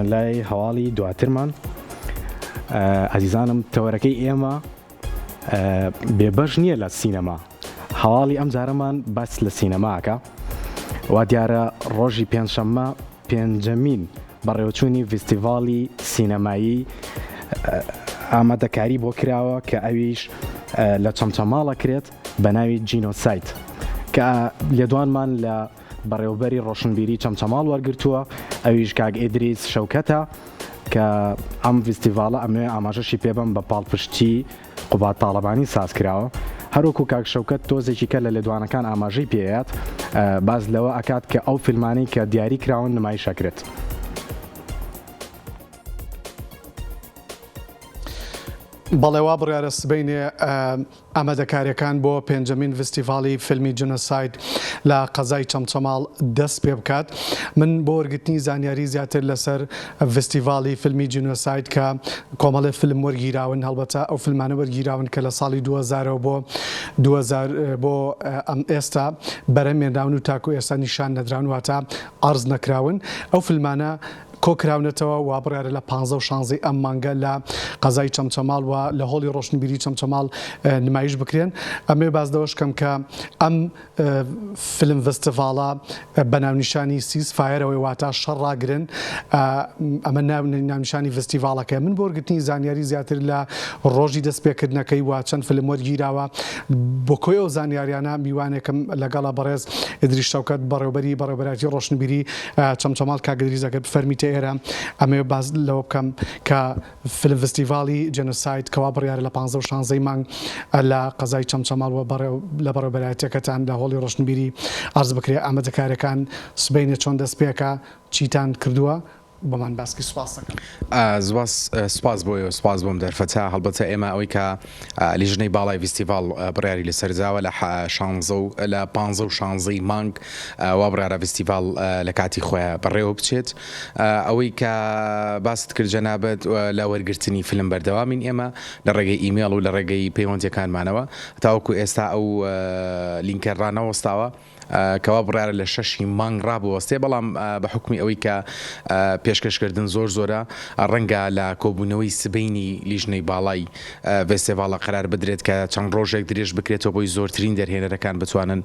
دەچین لای هەواڵی دواترمان. ئازیزانم تەوەرەکەی ئێمە بێبەش نییە لە سینەما. هەواڵی ئەم جارەمان باس لە سینەماکە وا دیارە ڕۆژی پێنجشەممە پێنجەمین بەڕێوەچوونی فستیڤاڵی سینەمایی ئامادەکاری بۆ کراوە کە ئەویش لە چەمچەماڵە کرێت بە ناوی جینۆسایت کە لێدوانمان لە بەڕێوەبەری ڕۆشنبیری چەمچەماڵ وەرگرتووە، ئەویش کاک ئیدریس شەوکەتە کە ئەم فستیڤاڵە ئەمێ ئاماژەشی پێبم بە پاڵپشتی قوبات تاڵەبانی ساز کراوە. هەروەکو کاک شەوکەت تۆزێکی کە لە لێدوانەکان ئاماژەی پێیات باز لەوە ئەکات کە ئەو فیلمانەی کە دیاری کراون نمایشەکرێت. بەڵێوا بڕیارە سبەینێ ئامادەکاریەکان بۆ پێنجەمین فستیڤاڵی فیلمی جنۆساید لە قەزای چەمچەماڵ دەست پێ بکات. من بۆ وەرگرتنی زانیاری زیاتر لەسەر فستیڤاڵی فیلمی جنۆساید کە کۆمەڵێ فیلم وەرگیراون، هەڵبەتە ئەو فیلمانە وەرگیراون کە لە ساڵی 2000 بۆ 2000 بۆ ئەم ئێستا بەرەمێنراون و تاکو ئێستا نیشان نەدراون واتە ئەرز نەکراون. ئەو فیلمانە کۆکراونەتەوە وا بڕیارە لە 15 و 16 ئەم مانگە لە قەزای چەمچەماڵ و لە هۆڵی ڕۆشنبیری چەمچەماڵ نمایش بکرێن. ئەمێ باز دەوەشکەم کە ئەم فیلم فستیڤاڵە بە ناونیشانی سیزفایرەوەی واتە شەڕاگرن، ئەمە ناونیشانی فستیڤاڵەکە. من بۆ وەرگرتنی زانیاری زیاتر لە ڕۆژی دەستپێکردنەکەی وا چەند فیلم وەرگیراوە بۆ کۆی ئەو زانیاریانە میوانێکم لەگەڵە بەڕێز ئیدریس شەوکەت بەڕێوەبەری ڕۆشنبیری چەمچەماڵ کاگدریزەکە بفەرمیتە ئێرە ئەمێ باز لەوە بکەم کە فیلم فستیڤاڵی جنۆساید کەوا بڕیارە لە 15 و 16 مانگ لە قەزای چەمچەماڵ لە بەڕێوەبەرایەتەکەتان لە هۆڵی ڕۆشنبیری ئەرز بکرێ. ئامادەکاریەکان سبەینێ چۆن دەست پێکە، چیتان کردووە؟ بەمان باسکی سوپاس دەکەم. سپاس بۆیە، سپاس بۆم دەرفەتە. هەڵبەتە ئێمە ئەوەی کە لیژنەی باڵای فستیڤاڵ بڕیاری لەسەرزاوە لە 15 و 16 مانگ وا بڕیارە فستیڤاڵ لە کاتی خۆیان بەڕێوە بچێت. ئەوەی کە باست کرد جەنابەت لە وەرگرتنی فیلم بەردەوامین ئێمە لە ڕێگەی ئیمێڵ و لە ڕێگەی پەیوەندیەکانمانەوە تاوەکو ئێستا ئەو لینکەڕانەوەستاوە کەوا بڕیارە لە 6 مانگ ڕابوەستێ، بەڵام بە حکمی ئەوەی کە پێشکەشکردن زۆرە ڕەنگە لە کۆبوونەوەی سبەینی لیژنەی باڵای فستیڤاڵە قەرار بدرێت کە چەند ڕۆژێک درێژ بکرێتەوە بۆی زۆرترین دەرهێنەرەکان بتوانن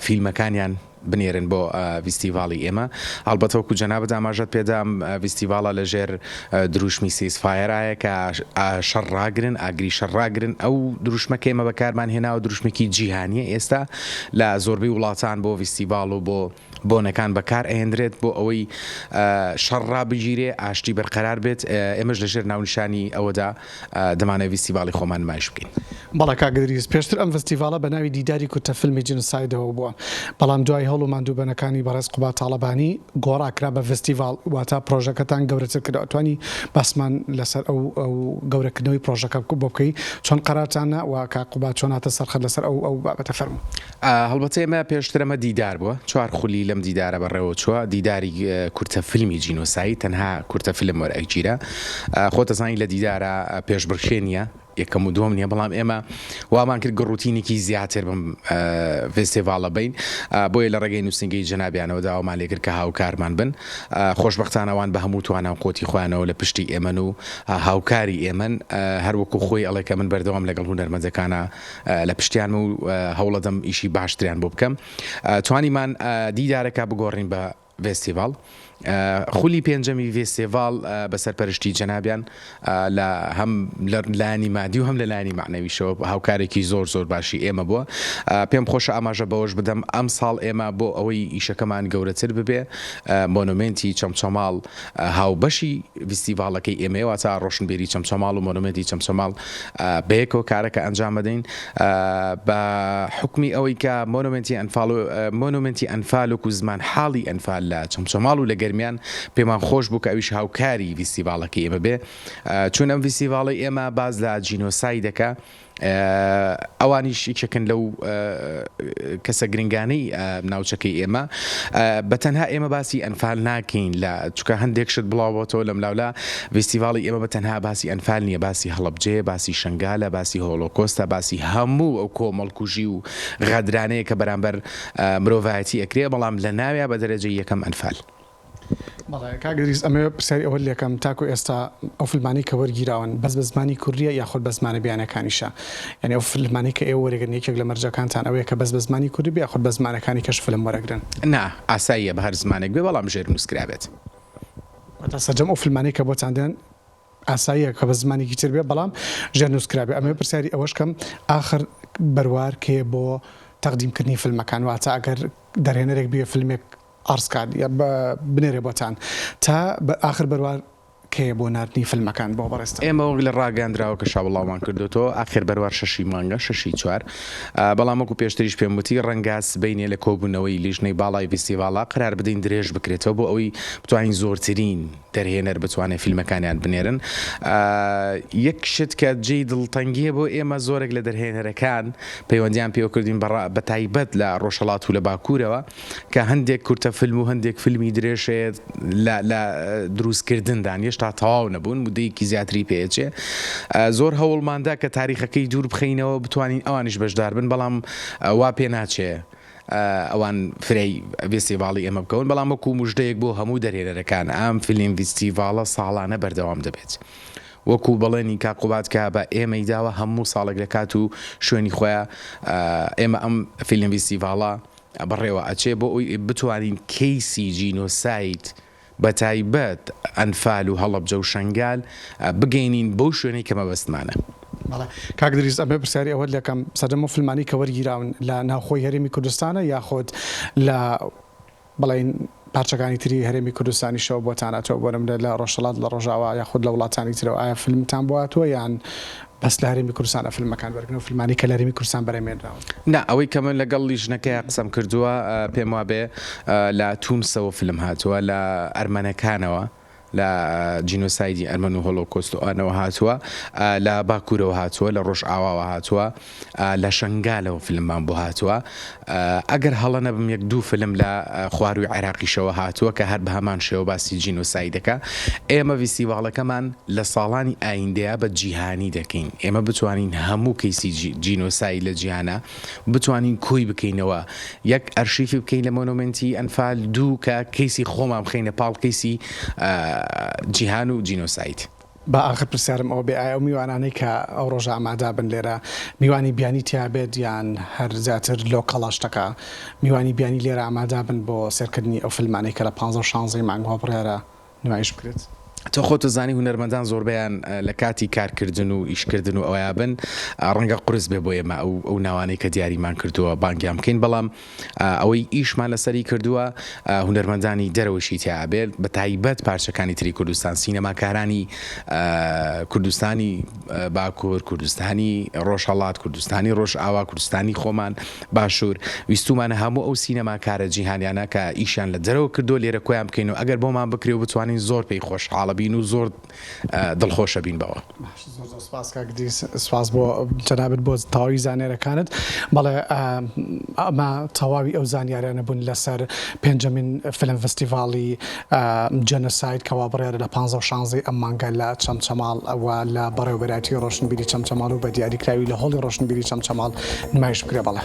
فیلمەکانیان بنێرن بۆ فستیڤاڵی ئێمە. هەڵبەتە وەکو جەنابەت ئاماژەت پێدام فستیڤاڵە لەژێر دروشمی سیزفایرایە کە شەڕاگرن، ئاگری شەڕاگرن. ئەو دروشمەکە ئێمە بەکارمان هێناوە دروشمێکی جیهانیە ئێستا لە زۆربەی وڵاتان بۆ فستیڤاڵ و بۆ بۆنەکان بەکار ئەهێنرێت بۆ ئەوەی شەڕا بگیرێ، ئاشتی بەرقەرار بێت. ئێمەش لەژێر ناونیشانی ئەوەدا دەمانەوێت فستیڤاڵی خۆمان نمایش بکەین. بەڵێ کاگدریز، پێشتر ئەم فستیڤاڵە بە ناوی دیداری کورتە فیلمی جنۆسایدەوە بووە، بەڵام دوای هەوڵ و ماندووبەنەکانی بەڕێز قوبات تاڵەبانی گۆڕاکرا بە فستیڤاڵ، واتە پرۆژەکەتان گەورەتر کردەوە. توانی باسمان لەسەر ئەو گەورەکردنەوەی پرۆژەکە بۆ بکەی، چۆن قەرارتانە و کاک قوبات چۆن هاتە سەرخەت لەسەر ئەو بابەتە فەرموو؟ هەڵبەتە ئێمە پێشتر ئەمە دیدار بووە، 4 خولی لەم دیدارە بەڕێوە چووە. دیداری کورتە فیلمی جینۆساید، تەنها کورتە فیلم وەرئەگیرە. خۆتەزانی لە دیدارە پێشبڕکێنیە یەکەم و دووەم نییە، بەڵام ئێمە وامان کرد گڕوتینێکی زیاتر بم فستیڤاڵە بین، بۆیە لە ڕێگەی نووسنگی جەنابیانەوە داوامان لێ کرد کە هاوکارمان بن. خۆشبەختانەوان بە هەموو توانە و قۆتی خوانەوە لە پشتی ئێمن و هاوکاری ئێمن، هەروەکو خۆی ئەڵێ کە من بەردەوام لەگەڵ هونەرمەندەکانە لە پشتیان و هەوڵەدەم ئیشی باشتریان بۆ بکەم. توانیمان دیدارەکە بگۆڕین بە فستیڤاڵ. خولی پێنجەمی فستیڤاڵ بەسەرپەرشتی جەنابیان لە هەم لە لایانی مادی و هەم لە لایانی معنەویشەوە هاوکارێکی زۆر باشی ئێمە بووە. پێم خۆشە ئاماژە بەوەش بدەم ئەم ساڵ ئێمە بۆ ئەوەی ئیشەکەمان گەورەتر ببێ مۆنومنتی چەمچەماڵ هاوبەشی فستیڤاڵەکەی ئێمەوە تا ڕۆشنبیری چەمچەماڵ و مۆنومنتی چەمچەماڵ بەیەکەوە کارەکە ئەنجام بدەین بە حکمی ئەوەی کە مۆنومنتی ئەنفال و زمان حاڵی ئەنفال لە چەمچەماڵ و لە گەرمیان پێمان خۆش بوو کە ئەویش هاوکاری فستیڤاڵەکەی ئێمە بێ، چون ئەم فستیڤاڵی ئێمە باز لە جینۆسایدەکە ئەوانیش یەکێکن لەو کەسە گرنگانەی ناوچەکەی ئێمە. بەتەنها ئێمە باسی ئەنفال ناکەین لە چونکە هەندێک شت بڵاوەتەوە لەم لاولا فستیڤاڵی ئێمە بەتەنها باسی ئەنفال نییە، باسی هەڵەبجێ، باسی شنگالە، باسی هۆلۆکۆستە، باسی هەموو ئەو کۆمەڵکوژی و غەدرانەیە کە بەرامبەر مرۆڤایەتی ئەکرێ، بەڵام لە ناویە بە دەرەجەی یەکەم ئەنفال. بەڵێ کاگەریز ئەمە پرسیاری ئەوە لێکم تاکو ئێستا ئەو فیلمانی کە وەرگیراون بەس بە زمانی کوردیە یاخود بە زمانە بیانەکانیشە یعنی ئەو فیلمانی کە ئێوە وەرەگرن یەکێک لە مەرجەکانتان ئەوەیە کە بەس بە زمانی کوردی بێ یاخود بە زمانەکانی کەش فیلم وەرەگرن نا ئاساییە بە هەر زمانێک بێ بەڵام ژێر نووسکرابێت تا سەرجەم ئەو فیلمانی کە بۆتان دێن ئاساییە کە بە زمانێکی تر بێ بەڵام ژێر نووسکرابێ ئەمە پرسیاری ئەوەشکەم آخر بەروار کێ بۆ تەقدیمکردنی فیلمەکان واتە ئەگەر دەرهێنەرێک بێ فیلمێک ئارسکات یا بنێرێ بۆتان تا آخر بەروار کێ بۆ نردنی فیلمەکان بۆ بەڕێستا ئێمە وەک لە ڕاگەاندراوە کە شاوەڵاومان کردوەوە ئاخر بەروار 6 مانگە 6 چوار بەڵام وەکو پێشتریش پێم وتی ڕەنگاس بینێ لە کۆبوونەوەی لیژنەی باڵای فیستیڤاڵا قرار بدەین درێژ بکرێتەوە بۆ ئەوەی بتوانین زۆرترین دەرهێنەر بتوانێت فیلمەکانیان بنێرن یەک شت کە جێی دڵتەنگیە بۆ ئێمە زۆرێک لە دەرهێنەرەکان پەیوەندیان پێوە کردین بە تایبەت لە ڕۆژهەڵات و لە باکوورەوە کە هەندێک کورتە فیلم و هەندێک فیلمی درێژێت لە دروستکردندان هێشتا تەواو نەبوون مودەیەکی زیاتری پێچێ زۆر هەوڵماندا کە تاریخەکەی دوور بخینەوە بتوانین ئەوانیش بەشدار بن بەڵام وا پێ ناچێ ئەوان فرەی فیستیڤاڵی ئێمە بکەون بەڵام وەکو موژدەیەک بۆ هەموو دەرهێنەرەکان ئەم فیلم فیستیڤاڵە ساڵانە بەردەوام دەبێت وەکو بەڵێنی کاقوبات کە بە ئێمەی داوە هەموو ساڵێک دەکات و شوێنی خۆیان ئێمە ئەم فیلم فیستیڤاڵە بەڕێوە ئەچێ بۆ ئەوی بتوانین کەیسی جینۆساید بە تایبەت ئەنفال و هەڵەبجە و شەنگال بگەینین بەو شوێنەی کە مەبەستمانە. کاکدریس ئەمێ پرسیاری ئەوە لەکەم سەرجەم و فیلمانی کە وەرگیراون لە ناوخۆی هەرێمی کوردستانە یاخۆت لە بەڵێن پارچەکانی تری هەرێمی کوردستانی شەوە بۆتانەوە بۆ نمونە لە ڕۆژهەڵات لە ڕۆژاوا یاخود لە وڵاتانی ترەوە ئایا فیلمتان بواتوە یان بەس لە هەرێمی کوردستانە فیلمەکان وەرگن و فیلمانی کە لە هەرێمی کوردستان بەرەمێنراون نا ئەوەی کە من لەگەڵ لیژنەکەی قسەم کردووە پێم وابێ لە تونسەوە فیلم هاتووە لە ئەرمەنەکانەوە لە جینۆسایدی ئەرمەن و هۆلۆکۆست و ئەنەوە هاتووە لە باکوورەوە هاتووە لە ڕۆژ ئاواوە هاتووە لە شنگالەوە فیلممان بۆ هاتووە ئەگەر هەڵە نەبم یەک دوو فیلم لە خواروی عێراقیشەوە هاتووە کە هەر بە هەمان شێوە باسی جینۆسایدەکە ئێمە فیستیڤاڵەکەمان لە ساڵانی ئایندەیە بە جیهانی دەکەین ئێمە بتوانین هەموو کەیسی جینۆساید لە جیهانە بتوانین کۆی بکەینەوە یەک ئەرشیفی بکەین لە مۆنومنتی ئەنفال دوو کە کەیسی خۆمان بخەینە پاڵ کەیسی جیهان و جینۆساید. بە آخر پرسیارم ئەوە بێ ئایا ئەو میوانانەی کە ئەو ڕۆژە ئامادا بن لێرە میوانی بیانی تیا بێت یان هەر زیاتر لۆ کەڵاشتەکە میوانی بیانی لێرە ئامادا بن بۆ سێرکردنی ئەو فیلمانەی کە لە 15 مانگەوە بڕێرە نمایش بکرێت. تۆ خۆتە زانی هونەرمەندان زۆربیان لە کاتی کارکردن و ئیشکردن و ئەویا بن ڕەنگە قورس بێ بۆ ئێمە ئەو ناوانەی کە دیاریمان کردووە بانگیان بکەین بەڵام ئەوەی ئیشمان لەسەری کردووە هونەرمەندانی دەرەوەشی تیا بێت بە تایبەت پارچەکانی تری کوردستان سینەماکارانی کوردستانی باکوور کوردستانی ڕۆژهەڵات کوردستانی ڕۆژ ئاوا کوردستانی خۆمان باشوور ویستومانە هەموو ئەو سینەماکارە جیهانیانە کە ئیشیان لە دەرەوە کردو لێرە کۆیان بکەین و ئەگەر بۆمان بکرێ و بتوانین زۆر پێی خۆشحاڵە بین و زۆر دڵخۆشە بین بەوە. سپاس بۆ جەنابەت بۆ تەواوی زانێرەکانت بەڵێ ئەمە تەواوی ئەو زانیاریانە بوون لەسەر پێنجەمین فیلم فستیڤاڵی جەنۆساید کەوا بڕێرە لە 15 ئەم مانگە لە چەمچەماڵ ئەوە لە بەڕێوەبەرایەتی ڕۆشنبیری چەمچەماڵ و بە دیاریکراوی لە هۆڵی ڕۆشنبیری چەمچەماڵ نمایش بکرێ بەڵێ.